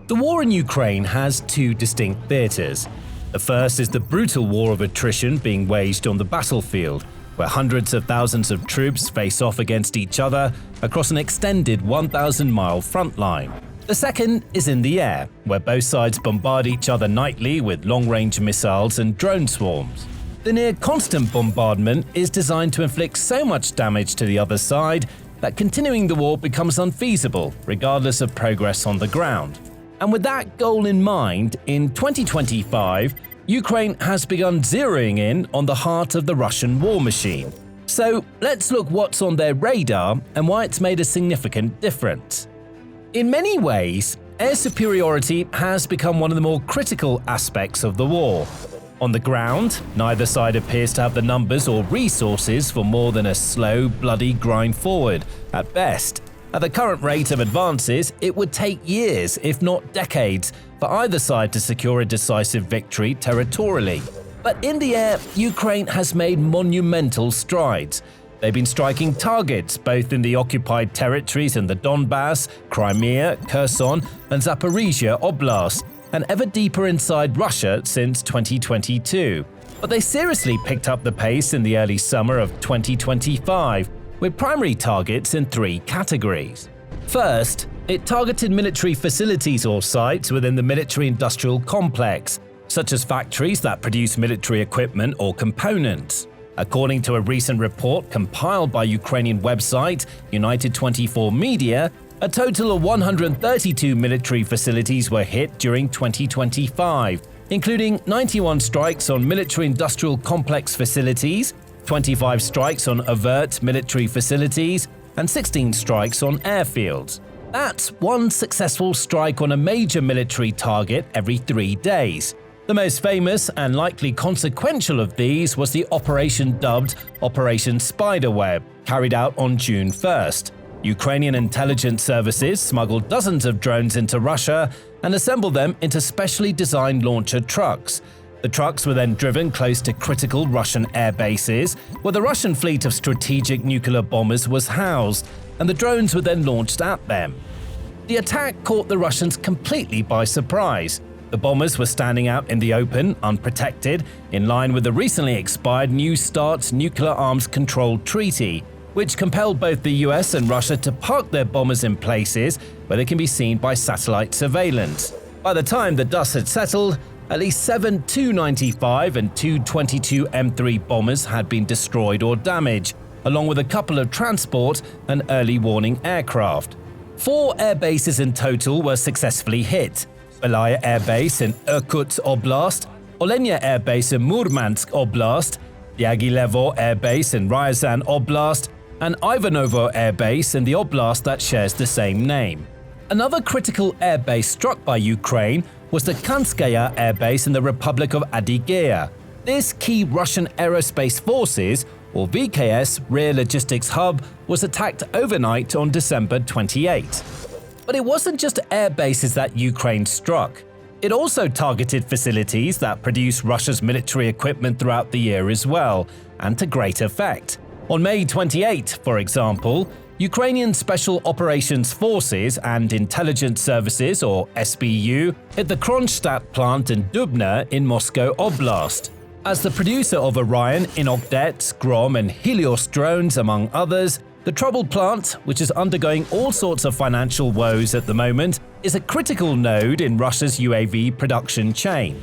The war in Ukraine has two distinct theaters. The first is the brutal war of attrition being waged on the battlefield, where hundreds of thousands of troops face off against each other across an extended 1,000-mile front line. The second is in the air, where both sides bombard each other nightly with long-range missiles and drone swarms. The near-constant bombardment is designed to inflict so much damage to the other side that continuing the war becomes unfeasible, regardless of progress on the ground. And with that goal in mind, in 2025, Ukraine has begun zeroing in on the heart of the Russian war machine. So let's look what's on their radar and why it's made a significant difference. In many ways, air superiority has become one of the more critical aspects of the war. On the ground, neither side appears to have the numbers or resources for more than a slow, bloody grind forward, at best. At the current rate of advances, it would take years, if not decades, for either side to secure a decisive victory territorially. But in the air, Ukraine has made monumental strides. They've been striking targets both in the occupied territories in the Donbass, Crimea, Kherson, and Zaporizhia Oblast, and ever deeper inside Russia since 2022. But they seriously picked up the pace in the early summer of 2025, with primary targets in three categories. First, it targeted military facilities or sites within the military-industrial complex, such as factories that produce military equipment or components. According to a recent report compiled by Ukrainian website United 24 Media, a total of 132 military facilities were hit during 2025, including 91 strikes on military-industrial complex facilities, 25 strikes on overt military facilities, and 16 strikes on airfields. That's one successful strike on a major military target every 3 days. The most famous and likely consequential of these was the operation dubbed Operation Spiderweb, carried out on June 1st. Ukrainian intelligence services smuggled dozens of drones into Russia and assembled them into specially designed launcher trucks. The trucks were then driven close to critical Russian air bases, where the Russian fleet of strategic nuclear bombers was housed, and the drones were then launched at them. The attack caught the Russians completely by surprise. The bombers were standing out in the open, unprotected, in line with the recently expired New START nuclear arms control treaty, which compelled both the US and Russia to park their bombers in places where they can be seen by satellite surveillance. By the time the dust had settled, at least 7 Tu-95 and Tu-22 M3 bombers had been destroyed or damaged, along with a couple of transport and early warning aircraft. 4 air bases in total were successfully hit: Belaya Air Base in Irkutsk Oblast, Olenia Air Base in Murmansk Oblast, Diaghilevo Air Base in Ryazan Oblast, and Ivanovo Air Base in the oblast that shares the same name. Another critical air base struck by Ukraine was the Kanskaya Air Base in the Republic of Adygea. This key Russian Aerospace Forces, or VKS, rear logistics hub was attacked overnight on December 28. But it wasn't just air bases that Ukraine struck. It also targeted facilities that produce Russia's military equipment throughout the year as well, and to great effect. On May 28, for example, Ukrainian Special Operations Forces and Intelligence Services, or SBU, hit the Kronstadt plant in Dubna in Moscow Oblast. As the producer of Orion, Inogdet, Grom, and Helios drones, among others, the troubled plant, which is undergoing all sorts of financial woes at the moment, is a critical node in Russia's UAV production chain.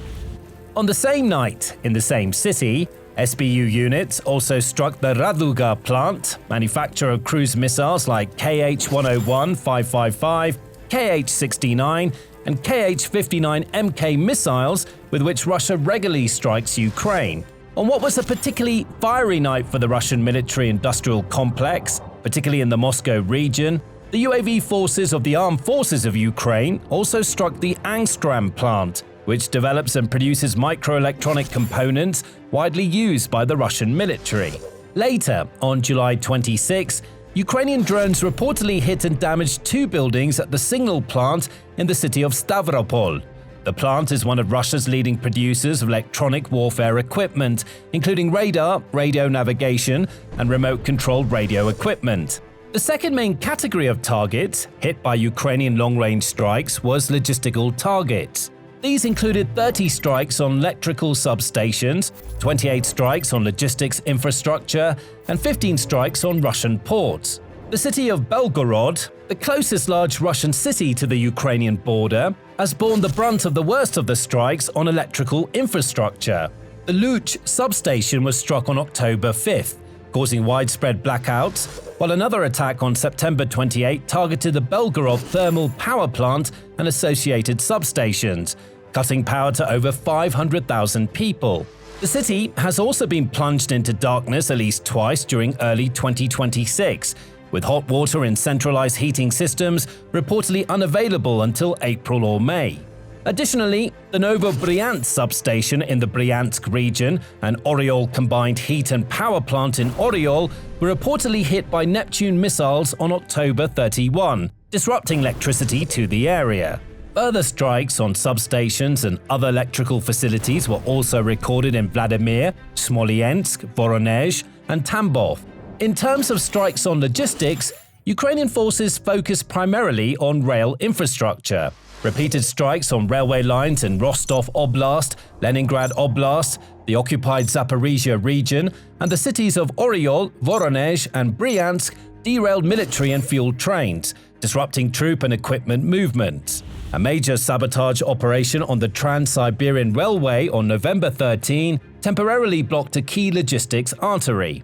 On the same night, in the same city, SBU units also struck the Raduga plant, manufacturer of cruise missiles like KH-101-555, KH-69, and KH-59MK missiles with which Russia regularly strikes Ukraine. On what was a particularly fiery night for the Russian military-industrial complex, particularly in the Moscow region, the UAV forces of the Armed Forces of Ukraine also struck the Angstram plant, which develops and produces microelectronic components widely used by the Russian military. Later, on July 26, Ukrainian drones reportedly hit and damaged 2 buildings at the Signal plant in the city of Stavropol. The plant is one of Russia's leading producers of electronic warfare equipment, including radar, radio navigation, and remote-controlled radio equipment. The second main category of targets hit by Ukrainian long-range strikes was logistical targets. These included 30 strikes on electrical substations, 28 strikes on logistics infrastructure, and 15 strikes on Russian ports. The city of Belgorod, the closest large Russian city to the Ukrainian border, has borne the brunt of the worst of the strikes on electrical infrastructure. The Luch substation was struck on October 5th, causing widespread blackouts, while another attack on September 28 targeted the Belgorod thermal power plant and associated substations, cutting power to over 500,000 people. The city has also been plunged into darkness at least twice during early 2026, with hot water in centralized heating systems reportedly unavailable until April or May. Additionally, the Novobryansk substation in the Bryansk region and Oriol combined heat and power plant in Oriol were reportedly hit by Neptune missiles on October 31, disrupting electricity to the area. Further strikes on substations and other electrical facilities were also recorded in Vladimir, Smolensk, Voronezh, and Tambov. In terms of strikes on logistics, Ukrainian forces focused primarily on rail infrastructure. Repeated strikes on railway lines in Rostov Oblast, Leningrad Oblast, the occupied Zaporizhia region, and the cities of Oriol, Voronezh, and Bryansk derailed military and fuel trains, disrupting troop and equipment movements. A major sabotage operation on the Trans-Siberian Railway on November 13 temporarily blocked a key logistics artery.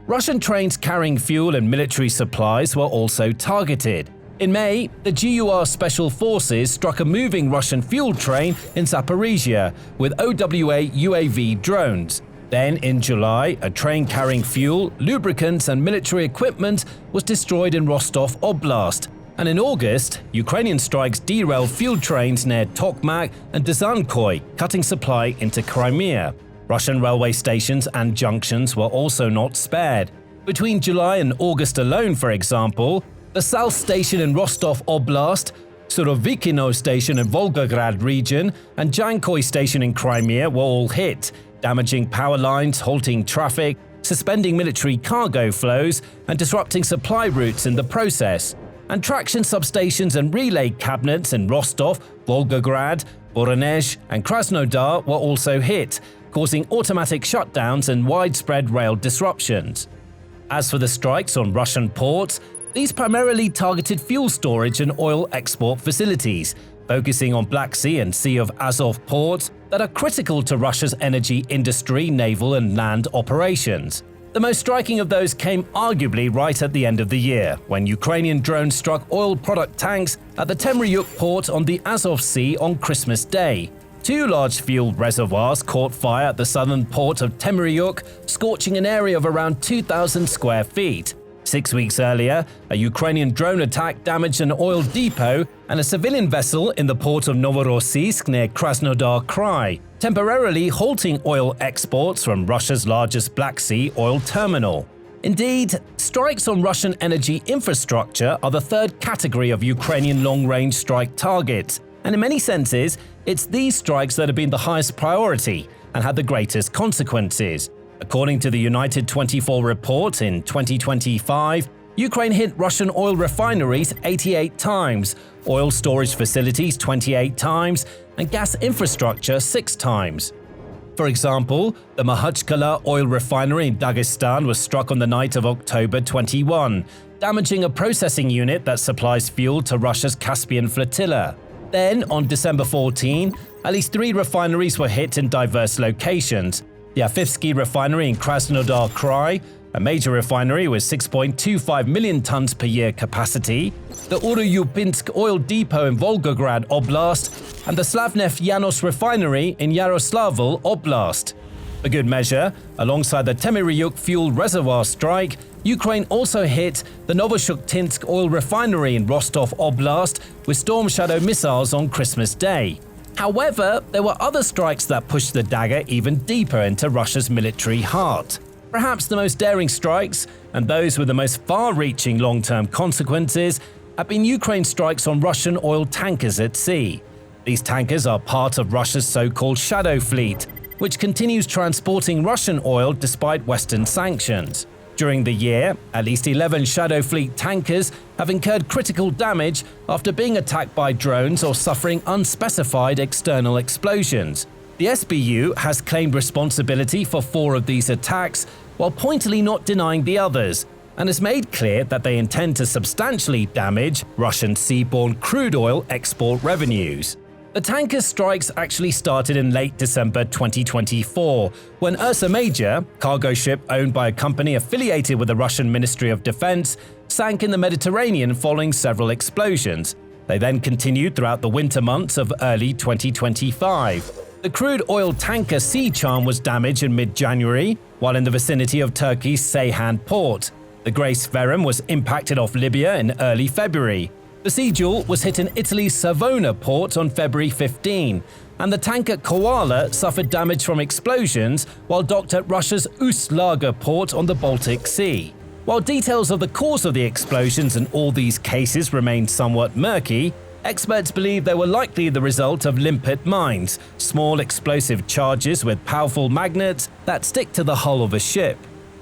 Russian trains carrying fuel and military supplies were also targeted. In May, the GUR Special Forces struck a moving Russian fuel train in Zaporizhia with OWA UAV drones. Then, in July, a train carrying fuel, lubricants, and military equipment was destroyed in Rostov Oblast. And in August, Ukrainian strikes derailed fuel trains near Tokmak and Dzyankoy, cutting supply into Crimea. Russian railway stations and junctions were also not spared. Between July and August alone, for example, the South Station in Rostov Oblast, Surovikino Station in Volgograd region, and Dzyankoy Station in Crimea were all hit, damaging power lines, halting traffic, suspending military cargo flows, and disrupting supply routes in the process. And traction substations and relay cabinets in Rostov, Volgograd, Voronezh, and Krasnodar were also hit, causing automatic shutdowns and widespread rail disruptions. As for the strikes on Russian ports, these primarily targeted fuel storage and oil export facilities, focusing on Black Sea and Sea of Azov ports that are critical to Russia's energy industry, naval and land operations. The most striking of those came arguably right at the end of the year, when Ukrainian drones struck oil product tanks at the Temryuk port on the Azov Sea on Christmas Day. Two large fuel reservoirs caught fire at the southern port of Temryuk, scorching an area of around 2,000 square feet. 6 weeks earlier, a Ukrainian drone attack damaged an oil depot and a civilian vessel in the port of Novorossiysk near Krasnodar Krai, temporarily halting oil exports from Russia's largest Black Sea oil terminal. Indeed, strikes on Russian energy infrastructure are the third category of Ukrainian long-range strike targets, and in many senses, it's these strikes that have been the highest priority and had the greatest consequences. According to the United 24 report, in 2025, Ukraine hit Russian oil refineries 88 times, oil storage facilities 28 times, and gas infrastructure 6 times. For example, the Makhachkala oil refinery in Dagestan was struck on the night of October 21, damaging a processing unit that supplies fuel to Russia's Caspian flotilla. Then, on December 14, at least 3 refineries were hit in diverse locations. The Afivsky refinery in Krasnodar Krai, a major refinery with 6.25 million tons per year capacity, the Uryupinsk oil depot in Volgograd Oblast, and the Slavneft Yanos refinery in Yaroslavl Oblast. For good measure, alongside the Temryuk fuel reservoir strike, Ukraine also hit the Novoshukhtinsk oil refinery in Rostov Oblast with Storm Shadow missiles on Christmas Day. However, there were other strikes that pushed the dagger even deeper into Russia's military heart. Perhaps the most daring strikes, and those with the most far-reaching long-term consequences, have been Ukraine's strikes on Russian oil tankers at sea. These tankers are part of Russia's so-called Shadow Fleet, which continues transporting Russian oil despite Western sanctions. During the year, at least 11 Shadow Fleet tankers have incurred critical damage after being attacked by drones or suffering unspecified external explosions. The SBU has claimed responsibility for 4 of these attacks, while pointedly not denying the others, and has made clear that they intend to substantially damage Russian seaborne crude oil export revenues. The tanker strikes actually started in late December 2024, when Ursa Major, cargo ship owned by a company affiliated with the Russian Ministry of Defense, sank in the Mediterranean following several explosions. They then continued throughout the winter months of early 2025. The crude oil tanker Sea Charm was damaged in mid-January, while in the vicinity of Turkey's Ceyhan port. The Grace Verum was impacted off Libya in early February. The Sea Jewel was hit in Italy's Savona port on February 15, and the tanker Koala suffered damage from explosions while docked at Russia's Ust-Lager port on the Baltic Sea. While details of the cause of the explosions in all these cases remain somewhat murky, experts believe they were likely the result of limpet mines, small explosive charges with powerful magnets that stick to the hull of a ship.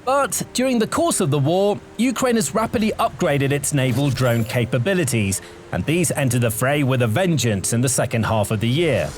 But during the course of the war, Ukraine has rapidly upgraded its naval drone capabilities, and these entered the fray with a vengeance in the second half of the year.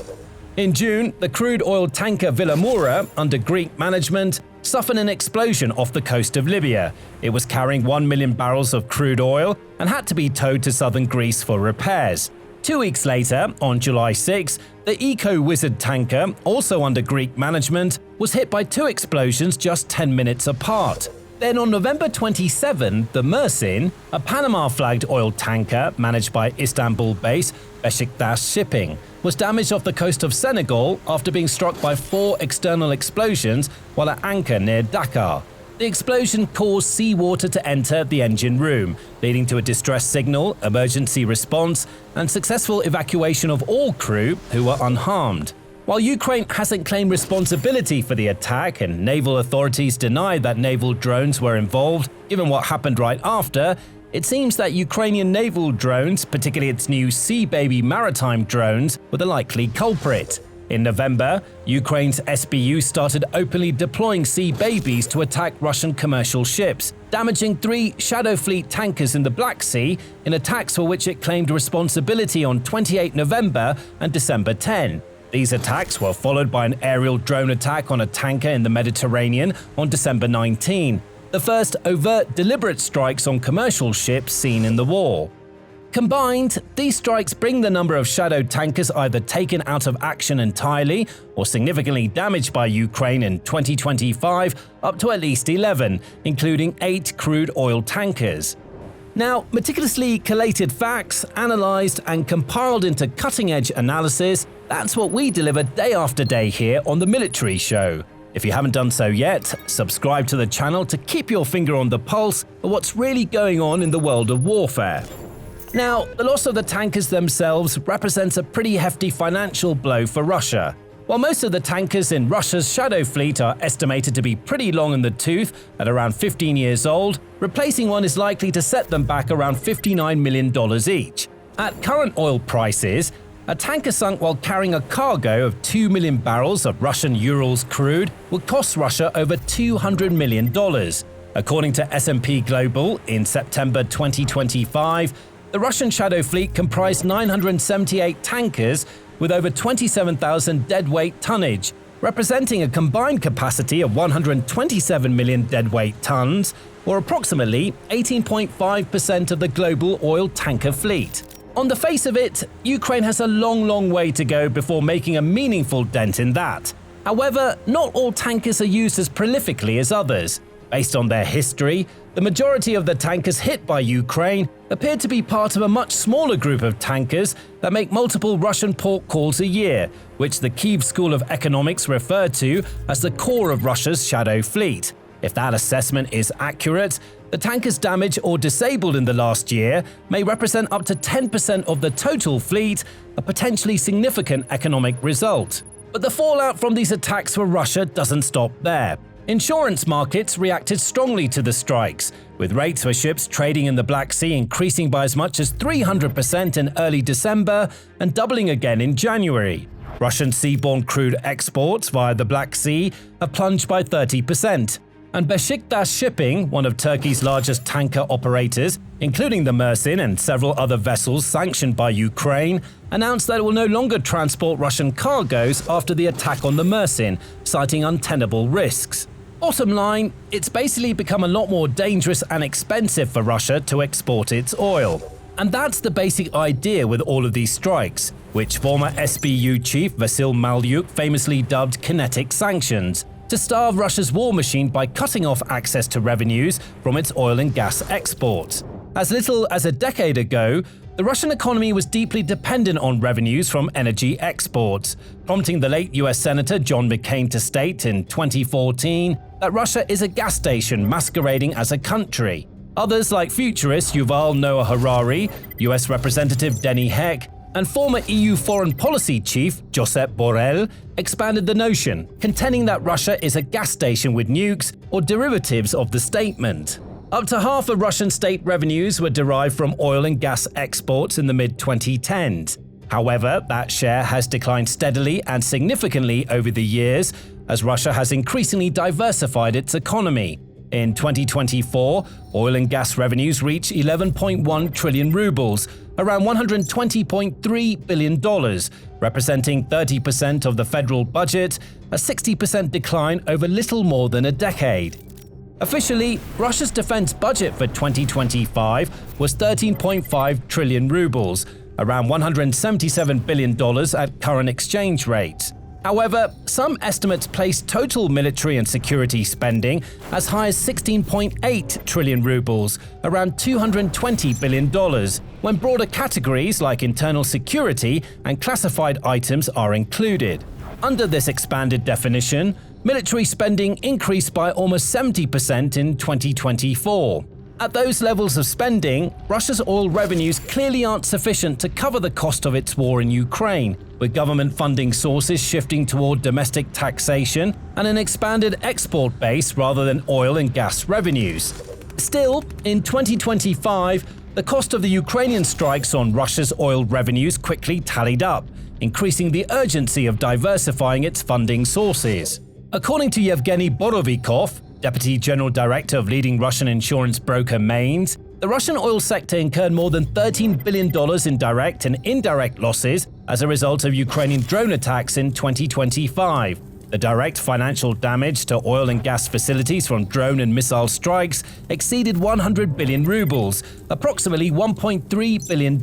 In June, the crude oil tanker Vilamura, under Greek management, suffered an explosion off the coast of Libya. It was carrying 1 million barrels of crude oil and had to be towed to southern Greece for repairs. 2 weeks later, on July 6, the Eco-Wizard tanker, also under Greek management, was hit by 2 explosions just 10 minutes apart. Then on November 27, the Mersin, a Panama-flagged oil tanker managed by Istanbul-based Besiktas Shipping, was damaged off the coast of Senegal after being struck by 4 external explosions while at anchor near Dakar. The explosion caused seawater to enter the engine room, leading to a distress signal, emergency response, and successful evacuation of all crew who were unharmed. While Ukraine hasn't claimed responsibility for the attack and naval authorities deny that naval drones were involved, given what happened right after, it seems that Ukrainian naval drones, particularly its new Sea Baby maritime drones, were the likely culprit. In November, Ukraine's SBU started openly deploying Sea Babies to attack Russian commercial ships, damaging 3 Shadow Fleet tankers in the Black Sea in attacks for which it claimed responsibility on 28 November and December 10. These attacks were followed by an aerial drone attack on a tanker in the Mediterranean on December 19, the first overt deliberate strikes on commercial ships seen in the war. Combined, these strikes bring the number of Shadow tankers either taken out of action entirely or significantly damaged by Ukraine in 2025 up to at least 11, including 8 crude oil tankers. Now, meticulously collated facts, analyzed and compiled into cutting-edge analysis, that's what we deliver day after day here on The Military Show. If you haven't done so yet, subscribe to the channel to keep your finger on the pulse of what's really going on in the world of warfare. Now, the loss of the tankers themselves represents a pretty hefty financial blow for Russia. While most of the tankers in Russia's Shadow Fleet are estimated to be pretty long in the tooth at around 15 years old, replacing one is likely to set them back around $59 million each. At current oil prices, a tanker sunk while carrying a cargo of 2 million barrels of Russian Urals crude would cost Russia over $200 million. According to S&P Global, in September 2025, the Russian Shadow Fleet comprised 978 tankers with over 27,000 deadweight tonnage, representing a combined capacity of 127 million deadweight tons, or approximately 18.5% of the global oil tanker fleet. On the face of it, Ukraine has a long way to go before making a meaningful dent in that. However, not all tankers are used as prolifically as others. Based on their history, the majority of the tankers hit by Ukraine appear to be part of a much smaller group of tankers that make multiple Russian port calls a year, which the Kyiv School of Economics referred to as the core of Russia's Shadow Fleet. If that assessment is accurate, the tankers damaged or disabled in the last year may represent up to 10% of the total fleet, a potentially significant economic result. But the fallout from these attacks for Russia doesn't stop there. Insurance markets reacted strongly to the strikes, with rates for ships trading in the Black Sea increasing by as much as 300% in early December and doubling again in January. Russian seaborne crude exports via the Black Sea have plunged by 30%. And Besiktas Shipping, one of Turkey's largest tanker operators, including the Mersin and several other vessels sanctioned by Ukraine, announced that it will no longer transport Russian cargoes after the attack on the Mersin, citing untenable risks. Bottom line, it's basically become a lot more dangerous and expensive for Russia to export its oil. And that's the basic idea with all of these strikes, which former SBU chief Vasyl Malyuk famously dubbed kinetic sanctions, to starve Russia's war machine by cutting off access to revenues from its oil and gas exports. As little as a decade ago, the Russian economy was deeply dependent on revenues from energy exports, prompting the late US Senator John McCain to state in 2014 that Russia is a gas station masquerading as a country. Others like futurist Yuval Noah Harari, US Representative Denny Heck, and former EU foreign policy chief Josep Borrell expanded the notion, contending that Russia is a gas station with nukes or derivatives of the statement. Up to half of Russian state revenues were derived from oil and gas exports in the mid-2010s. However, that share has declined steadily and significantly over the years as Russia has increasingly diversified its economy. In 2024, oil and gas revenues reached 11.1 trillion rubles, around $120.3 billion, representing 30% of the federal budget, a 60% decline over little more than a decade. Officially, Russia's defense budget for 2025 was 13.5 trillion rubles, around $177 billion at current exchange rates. However, some estimates place total military and security spending as high as 16.8 trillion rubles, around $220 billion, when broader categories like internal security and classified items are included. Under this expanded definition, military spending increased by almost 70% in 2024. At those levels of spending, Russia's oil revenues clearly aren't sufficient to cover the cost of its war in Ukraine, with government funding sources shifting toward domestic taxation and an expanded export base rather than oil and gas revenues. Still, in 2025, the cost of the Ukrainian strikes on Russia's oil revenues quickly tallied up, increasing the urgency of diversifying its funding sources. According to Yevgeny Borovikov, Deputy General Director of leading Russian insurance broker Mainz, the Russian oil sector incurred more than $13 billion in direct and indirect losses as a result of Ukrainian drone attacks in 2025. The direct financial damage to oil and gas facilities from drone and missile strikes exceeded 100 billion rubles, approximately $1.3 billion,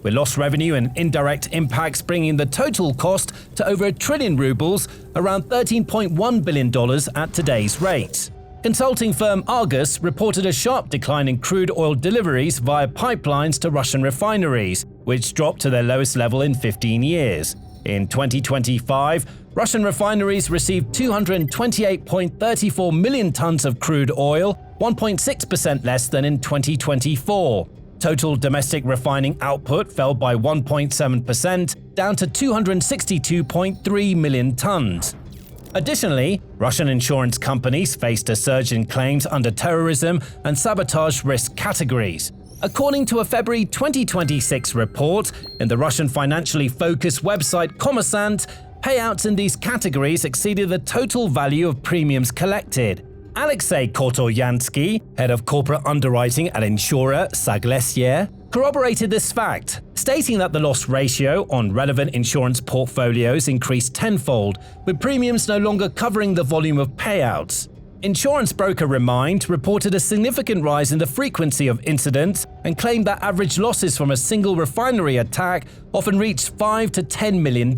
with lost revenue and indirect impacts bringing the total cost to over $1 trillion rubles, around $13.1 billion at today's rates. Consulting firm Argus reported a sharp decline in crude oil deliveries via pipelines to Russian refineries, which dropped to their lowest level in 15 years. In 2025, Russian refineries received 228.34 million tons of crude oil, 1.6% less than in 2024. Total domestic refining output fell by 1.7%, down to 262.3 million tons. Additionally, Russian insurance companies faced a surge in claims under terrorism and sabotage risk categories. According to a February 2026 report in the Russian financially focused website Kommersant, payouts in these categories exceeded the total value of premiums collected. Alexei Kotoyansky, head of corporate underwriting at insurer Saglesier, corroborated this fact, stating that the loss ratio on relevant insurance portfolios increased tenfold, with premiums no longer covering the volume of payouts. Insurance broker Remind reported a significant rise in the frequency of incidents and claimed that average losses from a single refinery attack often reached $5 to $10 million.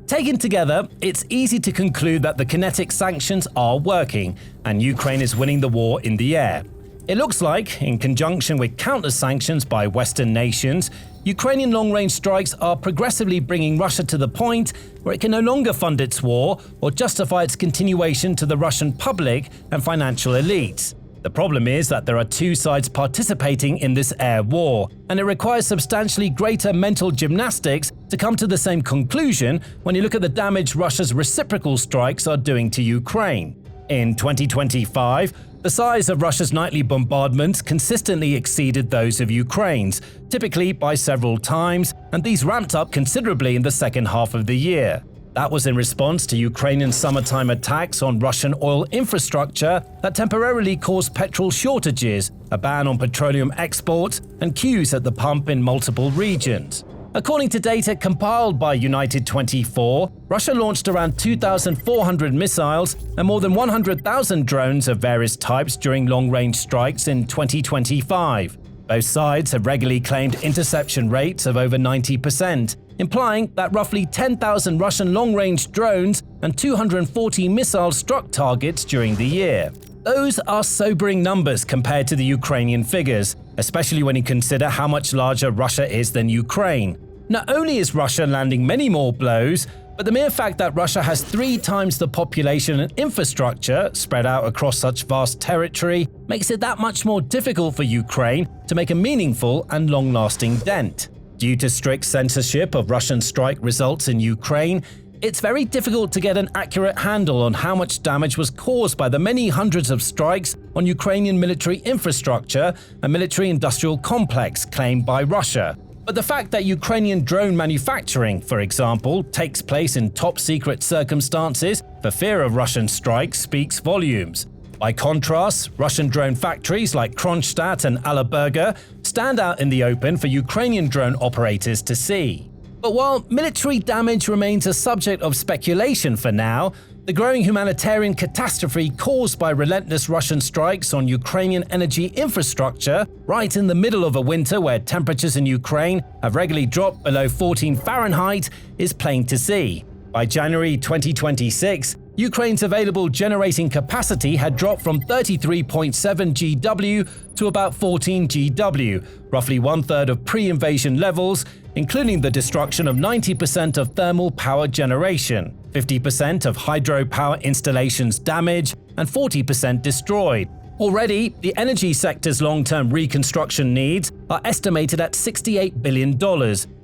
Taken together, it's easy to conclude that the kinetic sanctions are working, and Ukraine is winning the war in the air. It looks like, in conjunction with counter-sanctions by Western nations, Ukrainian long-range strikes are progressively bringing Russia to the point where it can no longer fund its war or justify its continuation to the Russian public and financial elites. The problem is that there are two sides participating in this air war, and it requires substantially greater mental gymnastics to come to the same conclusion when you look at the damage Russia's reciprocal strikes are doing to Ukraine. In 2025, the size of Russia's nightly bombardments consistently exceeded those of Ukraine's, typically by several times, and these ramped up considerably in the second half of the year. That was in response to Ukrainian summertime attacks on Russian oil infrastructure that temporarily caused petrol shortages, a ban on petroleum exports, and queues at the pump in multiple regions. According to data compiled by United 24, Russia launched around 2,400 missiles and more than 100,000 drones of various types during long-range strikes in 2025. Both sides have regularly claimed interception rates of over 90%, implying that roughly 10,000 Russian long-range drones and 240 missiles struck targets during the year. Those are sobering numbers compared to the Ukrainian figures, especially when you consider how much larger Russia is than Ukraine. Not only is Russia landing many more blows, but the mere fact that Russia has 3 times the population and infrastructure spread out across such vast territory makes it that much more difficult for Ukraine to make a meaningful and long-lasting dent. Due to strict censorship of Russian strike results in Ukraine, it's very difficult to get an accurate handle on how much damage was caused by the many hundreds of strikes on Ukrainian military infrastructure and military-industrial complex claimed by Russia. But the fact that Ukrainian drone manufacturing, for example, takes place in top-secret circumstances for fear of Russian strikes speaks volumes. By contrast, Russian drone factories like Kronstadt and Alaberga stand out in the open for Ukrainian drone operators to see. But while military damage remains a subject of speculation for now, the growing humanitarian catastrophe caused by relentless Russian strikes on Ukrainian energy infrastructure, right in the middle of a winter where temperatures in Ukraine have regularly dropped below 14 Fahrenheit, is plain to see. By January 2026, Ukraine's available generating capacity had dropped from 33.7 GW to about 14 GW, roughly one-third of pre-invasion levels, including the destruction of 90% of thermal power generation, 50% of hydropower installations damaged, and 40% destroyed. Already, the energy sector's long-term reconstruction needs are estimated at $68 billion,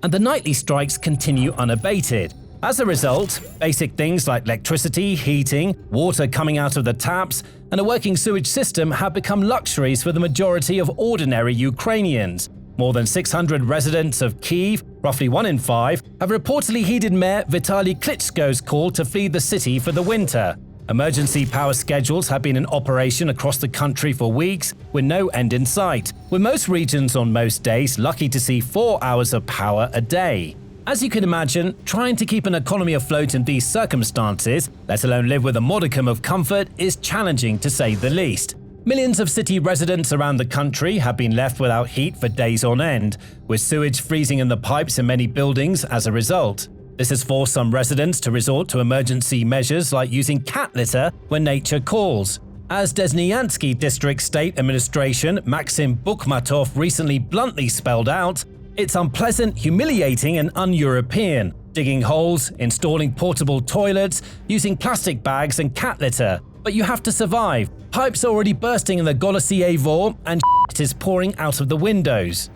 and the nightly strikes continue unabated. As a result, basic things like electricity, heating, water coming out of the taps, and a working sewage system have become luxuries for the majority of ordinary Ukrainians. More than 600 residents of Kyiv, roughly 1 in 5, have reportedly heeded Mayor Vitaly Klitschko's call to flee the city for the winter. Emergency power schedules have been in operation across the country for weeks, with no end in sight, with most regions on most days lucky to see 4 hours of power a day. As you can imagine, trying to keep an economy afloat in these circumstances, let alone live with a modicum of comfort, is challenging to say the least. Millions of city residents around the country have been left without heat for days on end, with sewage freezing in the pipes in many buildings as a result. This has forced some residents to resort to emergency measures like using cat litter when nature calls. As Desnyansky District State Administration Maxim Bukhmatov recently bluntly spelled out, it's unpleasant, humiliating, and un-European, digging holes, installing portable toilets, using plastic bags and cat litter. But you have to survive. Pipes are already bursting in the Golosiye and shit is pouring out of the windows.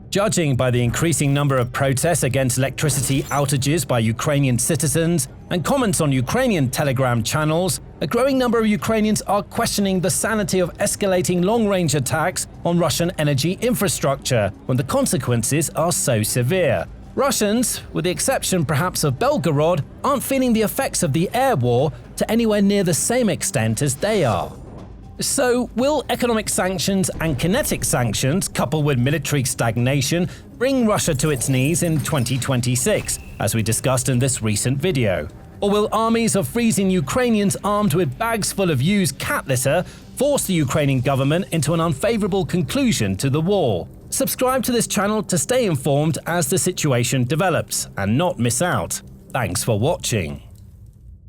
Judging by the increasing number of protests against electricity outages by Ukrainian citizens and comments on Ukrainian Telegram channels, a growing number of Ukrainians are questioning the sanity of escalating long-range attacks on Russian energy infrastructure when the consequences are so severe. Russians, with the exception perhaps of Belgorod, aren't feeling the effects of the air war to anywhere near the same extent as they are. So, will economic sanctions and kinetic sanctions, coupled with military stagnation, bring Russia to its knees in 2026, as we discussed in this recent video? Or will armies of freezing Ukrainians armed with bags full of used cat litter force the Ukrainian government into an unfavorable conclusion to the war? Subscribe to this channel to stay informed as the situation develops and not miss out. Thanks for watching.